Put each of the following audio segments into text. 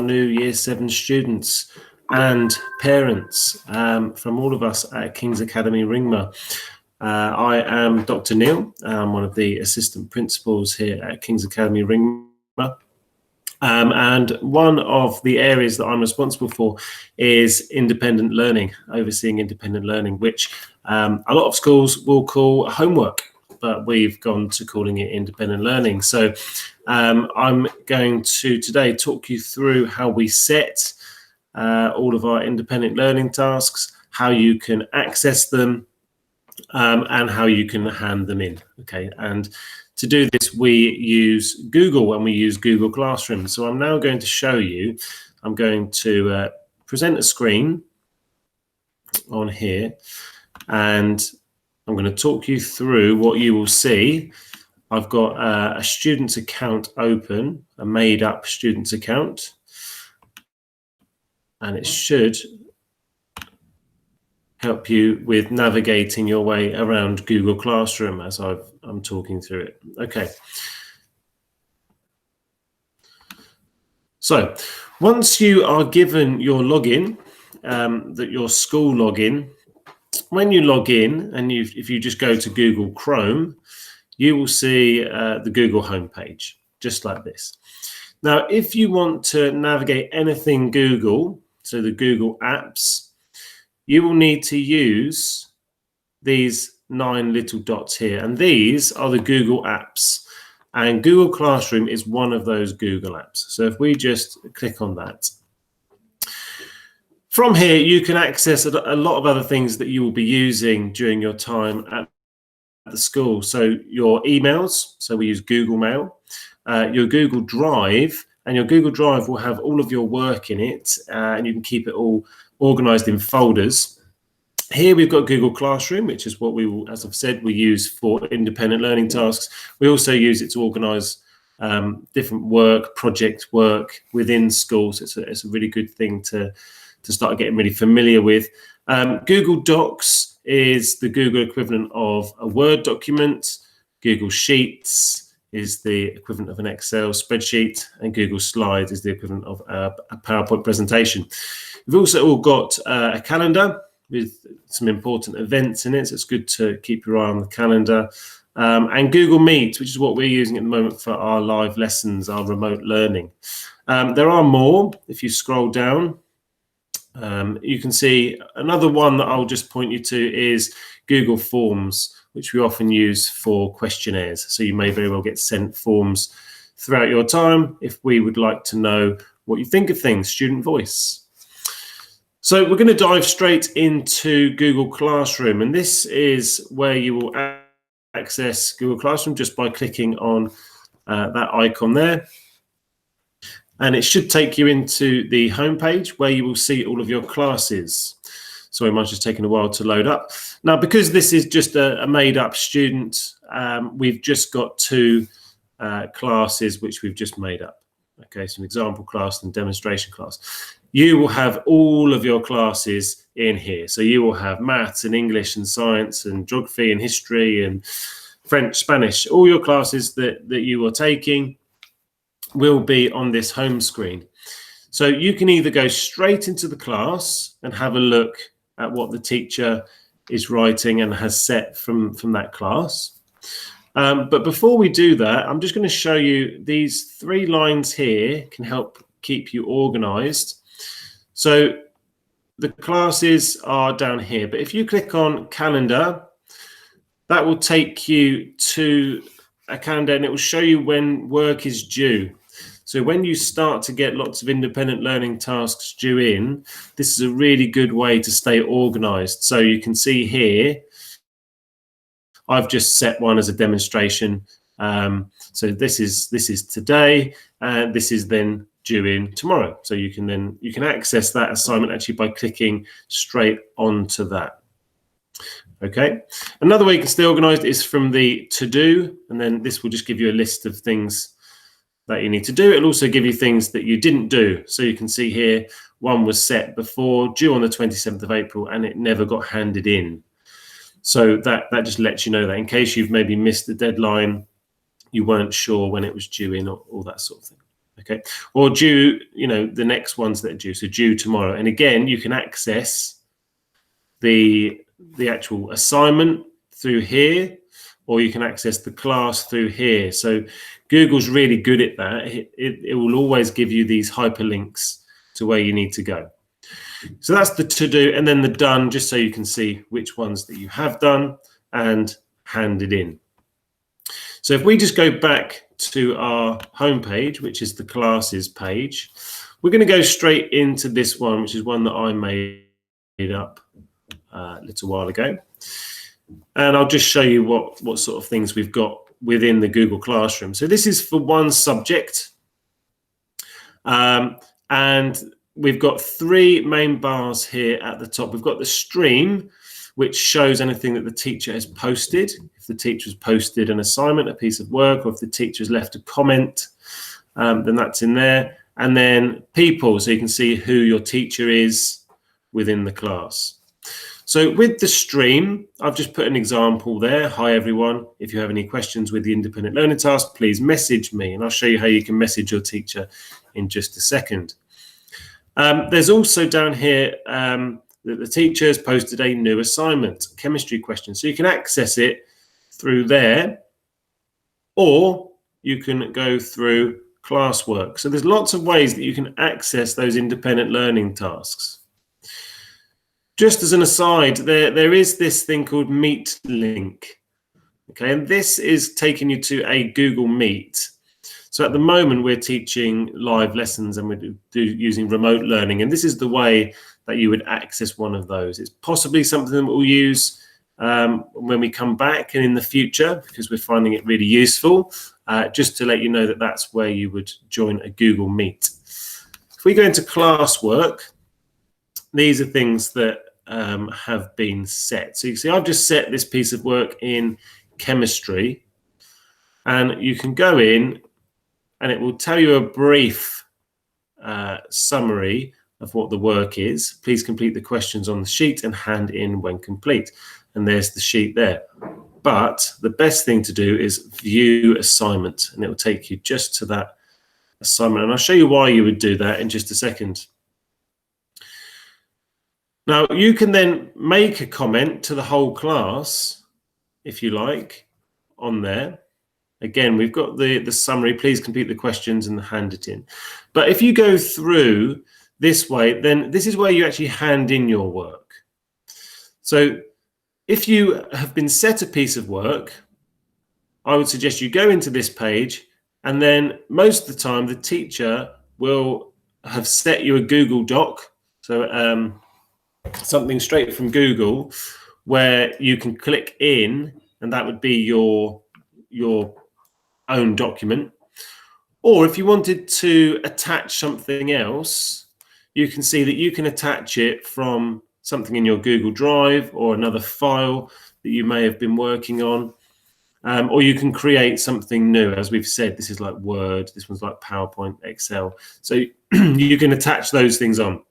new Year 7 students and parents from all of us at King's Academy Ringmer. I am Dr Neal. I'm one of the assistant principals here at King's Academy Ringmer. And one of the areas that I'm responsible for is independent learning, overseeing independent learning, which a lot of schools will call homework, but we've gone to calling it independent learning. So I'm going to today talk you through how we set all of our independent learning tasks, how you can access them, and how you can hand them in. Okay, and to do this, we use Google and we use Google Classroom. So I'm now going to show you, I'm going to present a screen on here, and I'm going to talk you through what you will see. I've got a student's account open, a made up student's account, and it should help you with navigating your way around Google Classroom as I'm talking through it. Okay. So once you are given your login, your school login, when you log in and if you just go to Google Chrome, you will see the Google homepage, just like this. Now, if you want to navigate anything Google, so the Google apps, you will need to use these 9 little dots here. And these are the Google apps. And Google Classroom is one of those Google apps. So if we just click on that. From here, you can access a lot of other things that you will be using during your time at the school. So your emails, so we use Google Mail, your Google Drive, and your Google Drive will have all of your work in it, and you can keep it all organized in folders. Here we've got Google Classroom, which is what we will, as I've said, we use for independent learning tasks. We also use it to organize different work, project work within schools. It's a really good thing to start getting really familiar with. Google Docs is the Google equivalent of a Word document. Google Sheets is the equivalent of an Excel spreadsheet, and Google Slides is the equivalent of a PowerPoint presentation. We've also all got a calendar with some important events in it, so it's good to keep your eye on the calendar. And Google Meet, which is what we're using at the moment for our live lessons, our remote learning. There are more. If you scroll down, you can see another one that I'll just point you to is Google Forms, which we often use for questionnaires. So you may very well get sent forms throughout your time if we would like to know what you think of things, student voice. So we're going to dive straight into Google Classroom, and this is where you will access Google Classroom just by clicking on that icon there. And it should take you into the homepage where you will see all of your classes. Sorry, mine's just taking a while to load up. Now, because this is just a made-up student, we've just got 2 classes which we've just made up. Okay, so an example class and demonstration class. You will have all of your classes in here. So you will have maths and English and science and geography and history and French, Spanish. All your classes that you are taking will be on this home screen. So you can either go straight into the class and have a look at what the teacher is writing and has set from that class. But before we do that, I'm just going to show you these 3 lines here can help keep you organized. So the classes are down here, but if you click on calendar, that will take you to a calendar and it will show you when work is due. So when you start to get lots of independent learning tasks due in, this is a really good way to stay organized. So you can see here, I've just set one as a demonstration. So this is today, and this is then due in tomorrow. So you can access that assignment actually by clicking straight onto that. Okay. Another way you can stay organized is from the to do, and then this will just give you a list of things that you need to do. It'll also give you things that you didn't do. So you can see here, one was set before, due on the 27th of April, and it never got handed in. So that just lets you know that in case you've maybe missed the deadline, you weren't sure when it was due in, or that sort of thing. Okay, or due, the next ones that are due, so due tomorrow. And again, you can access the actual assignment through here, or you can access the class through here. So Google's really good at that. It will always give you these hyperlinks to where you need to go. So that's the to do, and then the done, just so you can see which ones that you have done and handed in. So if we just go back to our home page, which is the classes page, we're going to go straight into this one, which is one that I made up a little while ago. And I'll just show you what sort of things we've got within the Google Classroom. So this is for one subject. And we've got three main bars here at the top. We've got the stream, which shows anything that the teacher has posted. If the teacher has posted an assignment, a piece of work, or if the teacher has left a comment, then that's in there. And then people, so you can see who your teacher is within the class. So with the stream, I've just put an example there. Hi, everyone. If you have any questions with the independent learning task, please message me, and I'll show you how you can message your teacher in just a second. There's also down here that the teacher has posted a new assignment, chemistry question. So you can access it through there, or you can go through Classwork. So there's lots of ways that you can access those independent learning tasks. Just as an aside, there is this thing called Meet Link. Okay, and this is taking you to a Google Meet. So at the moment, we're teaching live lessons and we're using remote learning. And this is the way that you would access one of those. It's possibly something that we'll use when we come back and in the future, because we're finding it really useful, just to let you know that that's where you would join a Google Meet. If we go into Classwork, these are things that have been set. So you can see I've just set this piece of work in chemistry, and you can go in and it will tell you a brief summary of what the work is. Please complete the questions on the sheet and hand in when complete. And there's the sheet there. But the best thing to do is view assignment, and it will take you just to that assignment. And I'll show you why you would do that in just a second. Now, you can then make a comment to the whole class, if you like, on there. Again, we've got the summary. Please complete the questions and hand it in. But if you go through this way, then this is where you actually hand in your work. So if you have been set a piece of work, I would suggest you go into this page, and then most of the time the teacher will have set you a Google Doc. So something straight from Google where you can click in, and that would be your own document. Or if you wanted to attach something else, you can see that you can attach it from something in your Google Drive or another file that you may have been working on. Or you can create something new. As we've said, this is like Word, this one's like PowerPoint, Excel. So you can attach those things on.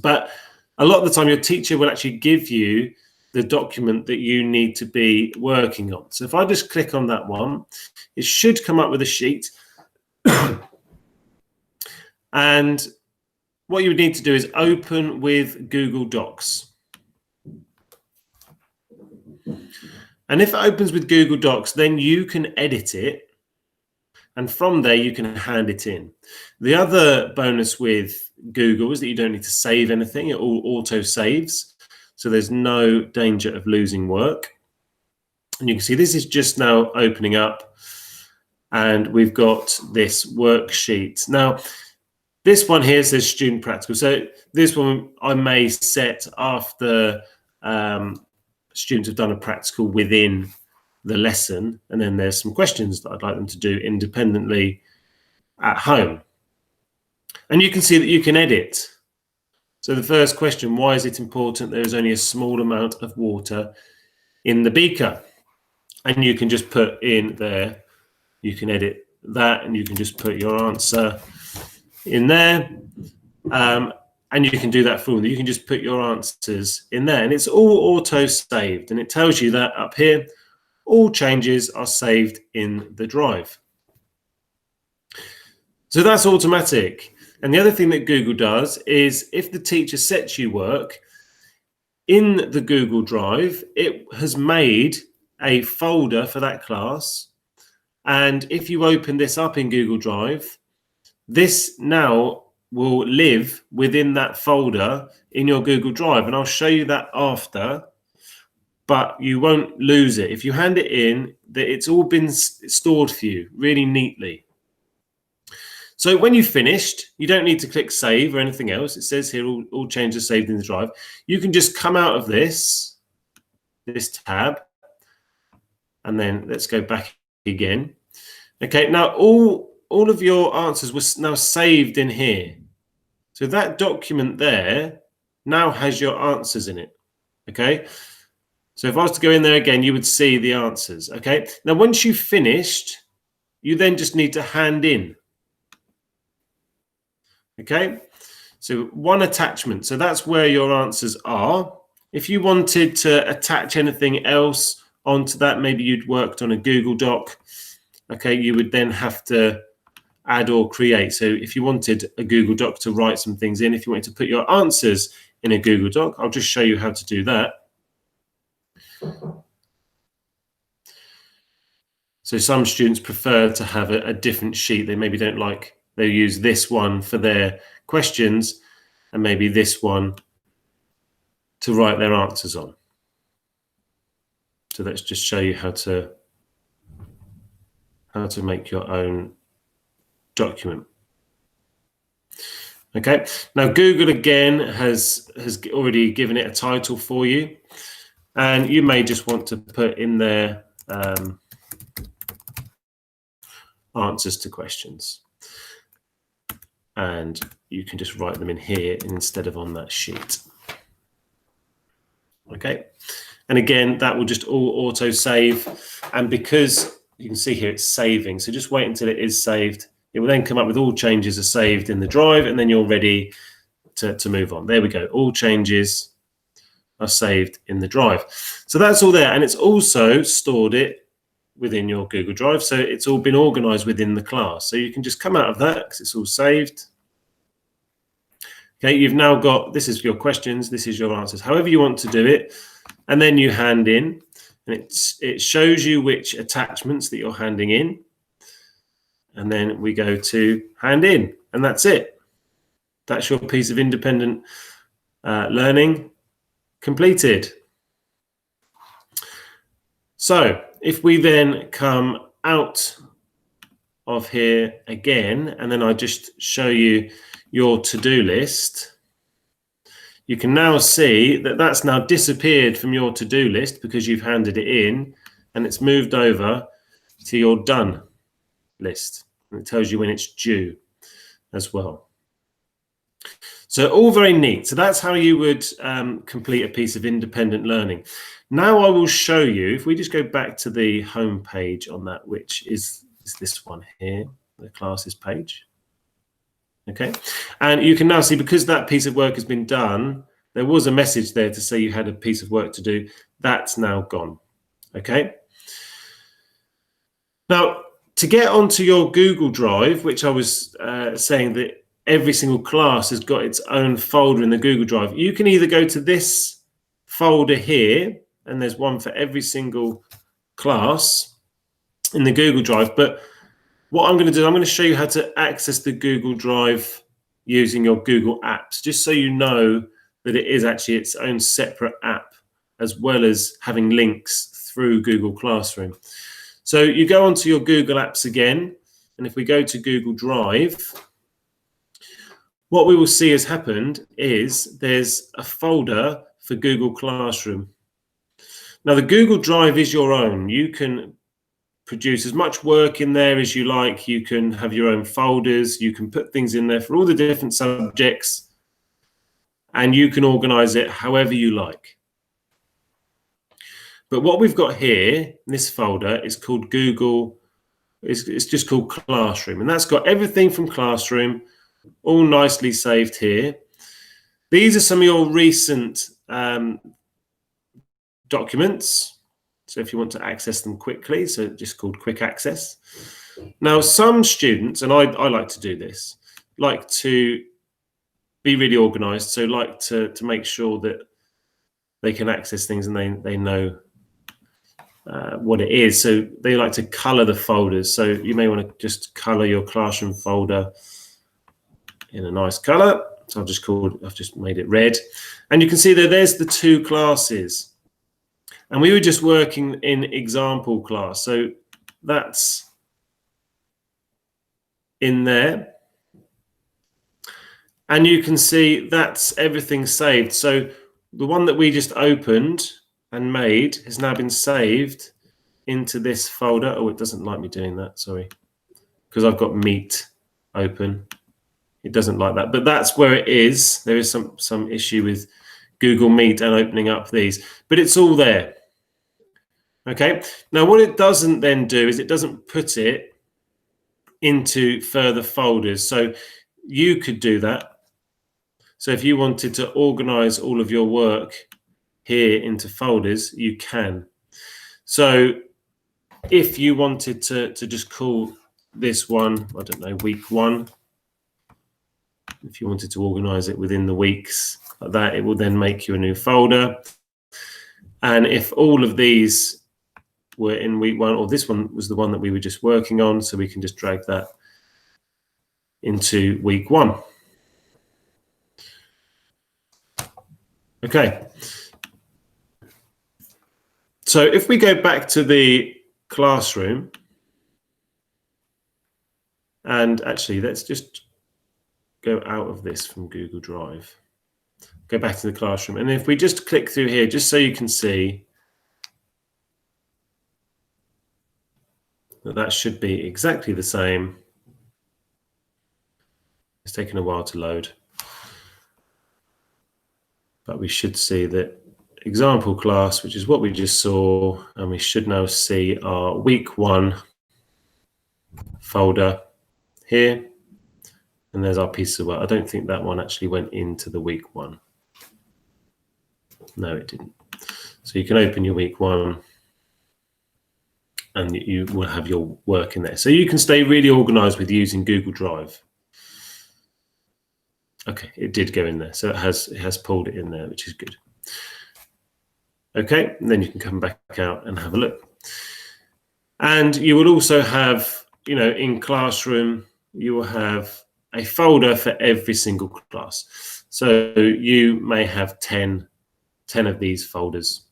But a lot of the time, your teacher will actually give you the document that you need to be working on. So if I just click on that one, it should come up with a sheet. And what you would need to do is open with Google Docs. And if it opens with Google Docs, then you can edit it. And from there, you can hand it in. The other bonus with Google is that you don't need to save anything. It all auto saves. So there's no danger of losing work. And you can see this is just now opening up. And we've got this worksheet. Now, this one here says student practical. So this one I may set after students have done a practical within the lesson. And then there's some questions that I'd like them to do independently at home. And you can see that you can edit. So the first question, why is it important there is only a small amount of water in the beaker? And you can just put in there, you can edit that, and you can just put your answer in there. And you can do that for them. You can just put your answers in there, and it's all auto saved. And it tells you that up here, all changes are saved in the drive. So that's automatic. And the other thing that Google does is if the teacher sets you work, in the Google Drive, it has made a folder for that class. And if you open this up in Google Drive, this now will live within that folder in your Google Drive. And I'll show you that after, but you won't lose it. If you hand it in, it's all been stored for you really neatly. So when you've finished, you don't need to click save or anything else. It says here all changes saved in the drive. You can just come out of this tab, and then let's go back again. Okay, now all of your answers were now saved in here. So that document there now has your answers in it. Okay, so if I was to go in there again, you would see the answers. Okay, now once you've finished, you then just need to hand in. Okay, so one attachment. So that's where your answers are. If you wanted to attach anything else onto that, maybe you'd worked on a Google Doc. Okay, you would then have to add or create. So if you wanted a Google Doc to write some things in, if you wanted to put your answers in a Google Doc, I'll just show you how to do that. So some students prefer to have a different sheet. They maybe don't like, they'll use this one for their questions and maybe this one to write their answers on. So let's just show you how to make your own document. Okay, now Google again has already given it a title for you, and you may just want to put in there answers to questions, and you can just write them in here instead of on that sheet. Okay, and again that will just all auto save, and because you can see here it's saving, so just wait until it is saved. It will then come up with all changes are saved in the drive, and then you're ready to move on. There we go, all changes are saved in the drive. So that's all there, and it's also stored it within your Google Drive, so it's all been organized within the class. So you can just come out of that because it's all saved. Okay, you've now got, this is your questions, this is your answers, however you want to do it, and then you hand in, and it shows you which attachments that you're handing in, and then we go to hand in, and that's it. That's your piece of independent learning completed. So if we then come out of here again, and then I just show you your to-do list, you can now see that that's now disappeared from your to-do list because you've handed it in, and it's moved over to your done list, and it tells you when it's due as well. So all very neat. So that's how you would complete a piece of independent learning. Now I will show you, if we just go back to the home page on that, which is this one here, the classes page. Okay, and you can now see, because that piece of work has been done, there was a message there to say you had a piece of work to do. That's now gone. Okay, now to get onto your Google Drive, which I was saying that every single class has got its own folder in the Google Drive, you can either go to this folder here, and there's one for every single class in the Google Drive, but what I'm going to do, I'm going to show you how to access the Google Drive using your Google Apps, just so you know that it is actually its own separate app, as well as having links through Google Classroom. So you go onto your Google Apps again, and if we go to Google Drive, what we will see has happened is there's a folder for Google Classroom. Now the Google Drive is your own. You can produce as much work in there as you like. You can have your own folders. You can put things in there for all the different subjects, and you can organize it however you like. But what we've got here in this folder is called Google, it's just called Classroom, and that's got everything from Classroom all nicely saved here. These are some of your recent documents. So if you want to access them quickly, so just called quick access. Now, some students, and I like to do this, like to be really organized, so like to make sure that they can access things and they know what it is. So they like to color the folders. So you may want to just color your classroom folder in a nice color. So I've just made it red. And you can see that there's the two classes. And we were just working in example class. So that's in there. And you can see that's everything saved. So the one that we just opened and made has now been saved into this folder. Oh, it doesn't like me doing that, sorry. Because I've got Meet open. It doesn't like that, but that's where it is. There is some issue with Google Meet and opening up these, but it's all there. Okay, now what it doesn't then do is it doesn't put it into further folders. So you could do that. So if you wanted to organize all of your work here into folders, you can. So if you wanted to just call this one, I don't know, week 1, if you wanted to organize it within the weeks like that, it will then make you a new folder. And if all of these were in week 1, or this one was the one that we were just working on, so we can just drag that into week 1. Okay. So if we go back to the classroom, and actually let's just go out of this from Google Drive, go back to the classroom, and if we just click through here, just so you can see that should be exactly the same. It's taken a while to load, but we should see that example class, which is what we just saw, and we should now see our week 1 folder here, and there's our piece of work. I don't think that one actually went into the week 1. No, it didn't. So you can open your week 1 and you will have your work in there. So you can stay really organized with using Google Drive. Okay, it did go in there. So it has pulled it in there, which is good. Okay, and then you can come back out and have a look. And you will also have, in Classroom, you will have a folder for every single class. So you may have 10 of these folders.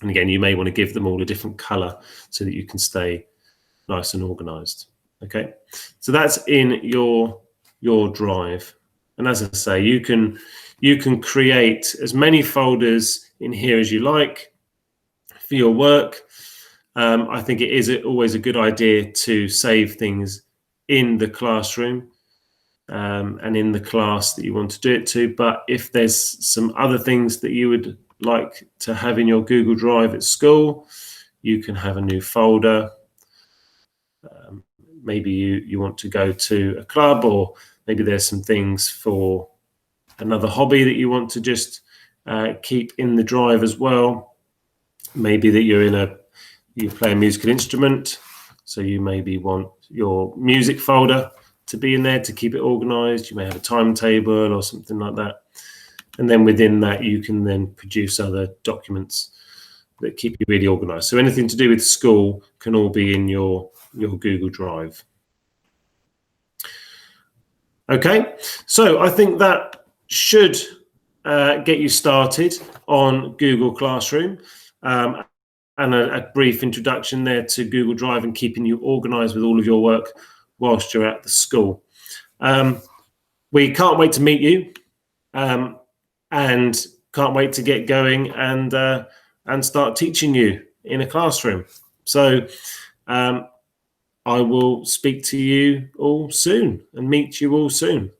And again, you may want to give them all a different color so that you can stay nice and organized. Okay, so that's in your drive. And as I say, you can create as many folders in here as you like for your work. I think it is always a good idea to save things in the classroom and in the class that you want to do it to. But if there's some other things that you would like to have in your Google Drive at school, you can have a new folder. Maybe you want to go to a club, or maybe there's some things for another hobby that you want to just keep in the drive as well. Maybe that you play a musical instrument, so you maybe want your music folder to be in there to keep it organized. You may have a timetable or something like that. And then within that, you can then produce other documents that keep you really organized. So anything to do with school can all be in your Google Drive. Okay, so I think that should get you started on Google Classroom, and a brief introduction there to Google Drive and keeping you organized with all of your work whilst you're at the school. We can't wait to meet you, and can't wait to get going and start teaching you in a classroom. So I will speak to you all soon and meet you all soon.